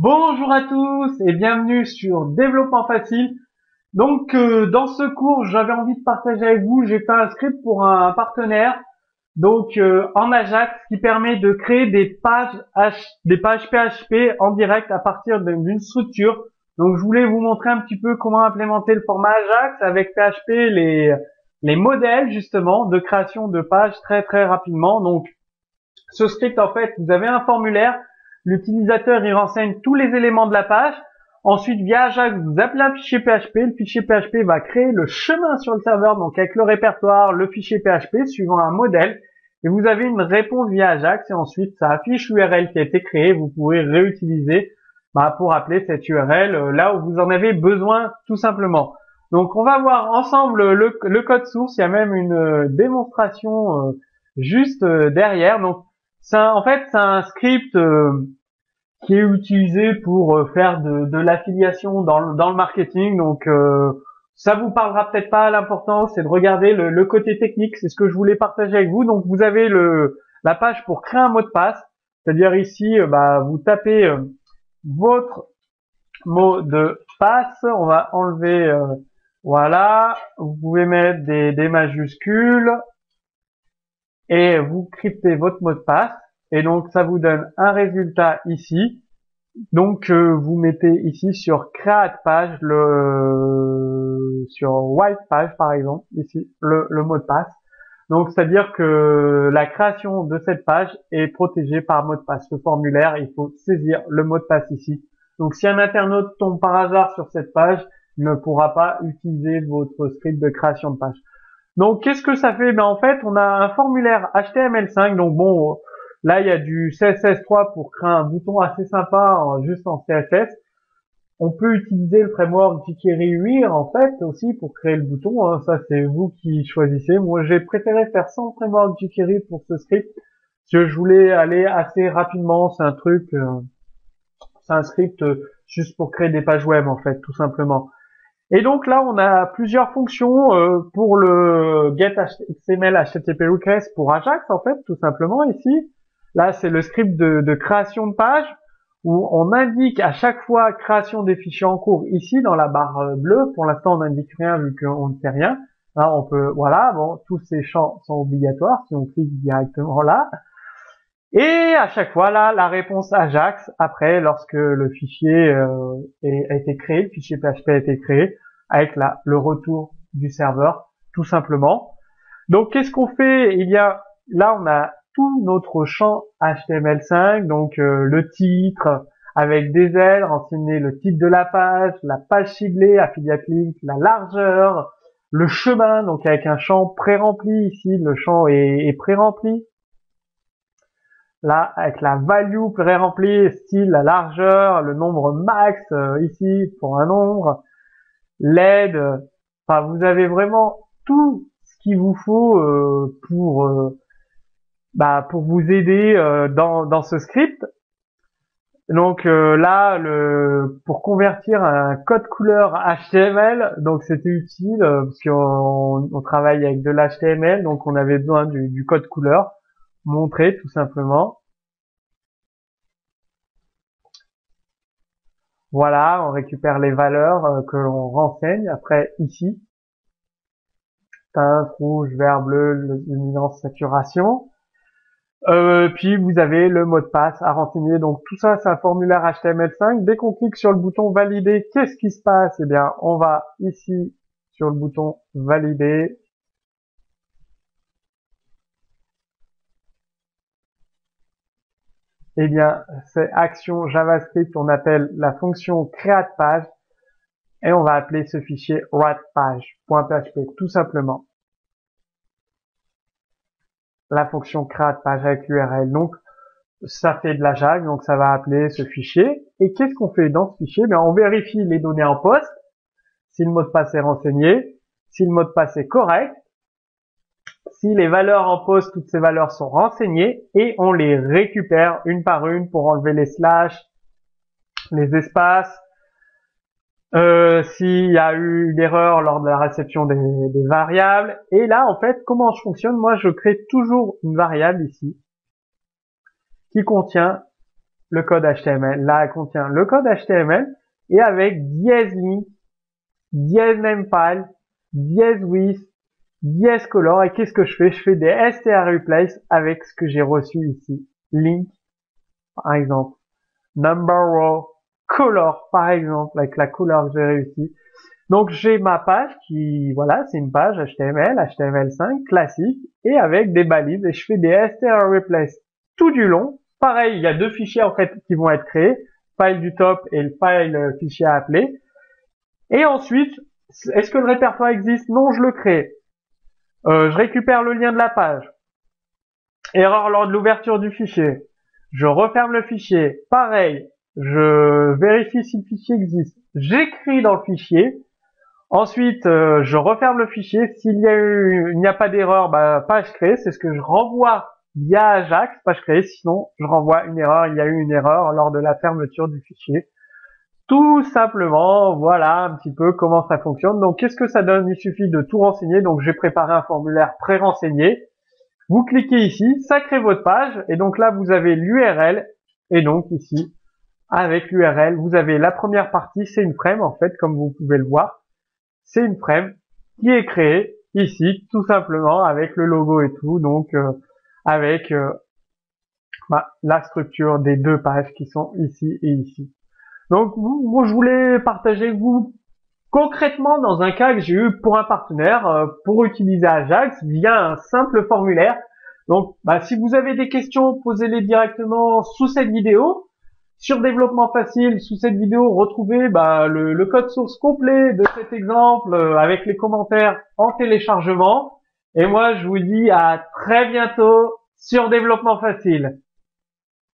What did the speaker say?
Bonjour à tous et bienvenue sur Développement Facile. Dans ce cours, j'avais envie de partager avec vous, j'ai fait un script pour un partenaire en Ajax qui permet de créer des pages PHP en direct à partir d'une structure. Donc je voulais vous montrer un petit peu comment implémenter le format Ajax avec PHP, les modèles justement de création de pages très rapidement. Donc ce script, en fait, vous avez un formulaire. L'utilisateur, il renseigne tous les éléments de la page. Ensuite, via Ajax, vous appelez un fichier PHP. Le fichier PHP va créer le chemin sur le serveur, donc avec le répertoire, le fichier PHP, suivant un modèle. Et vous avez une réponse via Ajax. Et ensuite, ça affiche l'URL qui a été créée. Vous pouvez réutiliser pour appeler cette URL là où vous en avez besoin, tout simplement. Donc, on va voir ensemble le code source. Il y a même une démonstration juste derrière. Donc, en fait, c'est un script qui est utilisé pour faire de l'affiliation dans le marketing. Ça vous parlera peut-être pas. L'important, c'est de regarder le côté technique. C'est ce que je voulais partager avec vous. Donc, vous avez la page pour créer un mot de passe. C'est-à-dire ici, vous tapez votre mot de passe. On va enlever, voilà. Vous pouvez mettre des majuscules. Et vous cryptez votre mot de passe et donc ça vous donne un résultat ici. Donc vous mettez ici sur create page sur white page par exemple ici le mot de passe. Donc c'est-à-dire que la création de cette page est protégée par mot de passe. Le formulaire, il faut saisir le mot de passe ici. Donc si un internaute tombe par hasard sur cette page, il ne pourra pas utiliser votre script de création de page. Donc, qu'est-ce que ça fait? En fait, on a un formulaire HTML5. Donc, bon, là, il y a du CSS3 pour créer un bouton assez sympa juste en CSS. On peut utiliser le framework jQuery 8, en fait, aussi pour créer le bouton. Hein. Ça, c'est vous qui choisissez. Moi, j'ai préféré faire sans framework jQuery pour ce script parce que je voulais aller assez rapidement. C'est un script juste pour créer des pages web, en fait, tout simplement. Et donc là, on a plusieurs fonctions pour le getHTML HTTP request pour Ajax, en fait, tout simplement ici. Là, c'est le script de création de page où on indique à chaque fois création des fichiers en cours ici dans la barre bleue. Pour l'instant, on n'indique rien vu qu'on ne fait rien. Là, on peut, voilà, bon, tous ces champs sont obligatoires si on clique directement là. Et à chaque fois, là, la réponse Ajax, après, lorsque le fichier a été créé, le fichier PHP a été créé, avec le retour du serveur, tout simplement. Donc, qu'est-ce qu'on fait? Là, on a tout notre champ HTML5, donc le titre, avec des ailes, renseigner le titre de la page ciblée, affiliate link, la largeur, le chemin, donc avec un champ pré-rempli, ici, le champ est pré-rempli. Là, avec la value pré-remplie, style, la largeur, le nombre max, ici, pour un nombre, l'aide, vous avez vraiment tout ce qu'il vous faut pour vous aider dans ce script. Donc là, pour convertir un code couleur HTML, donc c'était utile parce qu'on travaille avec de l'HTML, donc on avait besoin du code couleur montré tout simplement. Voilà, on récupère les valeurs que l'on renseigne. Après, ici, teinte, rouge, vert, bleu, luminance, saturation. Puis, vous avez le mot de passe à renseigner. Donc, tout ça, c'est un formulaire HTML5. Dès qu'on clique sur le bouton valider, qu'est-ce qui se passe? Eh bien, on va ici sur le bouton valider. Eh bien, c'est action JavaScript, on appelle la fonction createPage. Et on va appeler ce fichier writepage.php, tout simplement. La fonction createPage avec l'URL. Donc, ça fait de l'Ajax, donc ça va appeler ce fichier. Et qu'est-ce qu'on fait dans ce fichier? On vérifie les données en poste, si le mot de passe est renseigné, si le mot de passe est correct, si les valeurs en poste, toutes ces valeurs sont renseignées, et on les récupère une par une pour enlever les slash, les espaces, s'il y a eu une erreur lors de la réception des variables. Et là, en fait, comment je fonctionne? Moi, je crée toujours une variable ici qui contient le code HTML. Là, elle contient le code HTML et avec dièse link, dièse namefile, dièse with, dièse color. Et qu'est-ce que je fais? Je fais des str replace avec ce que j'ai reçu ici. Link, par exemple. Number row, color, par exemple, avec la couleur que j'ai réussi. Donc, j'ai ma page qui, voilà, c'est une page HTML, HTML5 classique et avec des balises et je fais des str replace tout du long. Pareil, il y a deux fichiers en fait qui vont être créés, file du top et le file fichier à appeler. Et ensuite, est-ce que le répertoire existe? Non, je le crée. Je récupère le lien de la page. Erreur lors de l'ouverture du fichier. Je referme le fichier. Pareil, je vérifie si le fichier existe. J'écris dans le fichier. Ensuite, je referme le fichier. S'il n'y a pas d'erreur, bah, page créée, c'est ce que je renvoie via Ajax, page créée. Sinon, je renvoie une erreur. Il y a eu une erreur lors de la fermeture du fichier. Tout simplement, voilà un petit peu comment ça fonctionne. Donc, qu'est-ce que ça donne? Il suffit de tout renseigner. Donc, j'ai préparé un formulaire pré-renseigné. Vous cliquez ici, ça crée votre page. Et donc là, vous avez l'URL. Et donc ici, avec l'URL, vous avez la première partie, c'est une frame en fait, comme vous pouvez le voir. C'est une frame qui est créée ici, tout simplement, avec le logo et tout. Donc, avec la structure des deux pages qui sont ici et ici. Donc, moi, je voulais partager avec vous concrètement dans un cas que j'ai eu pour un partenaire pour utiliser Ajax via un simple formulaire. Donc, si vous avez des questions, posez-les directement sous cette vidéo. Sur Développement Facile, sous cette vidéo, retrouvez le code source complet de cet exemple avec les commentaires en téléchargement. Et moi, je vous dis à très bientôt sur Développement Facile.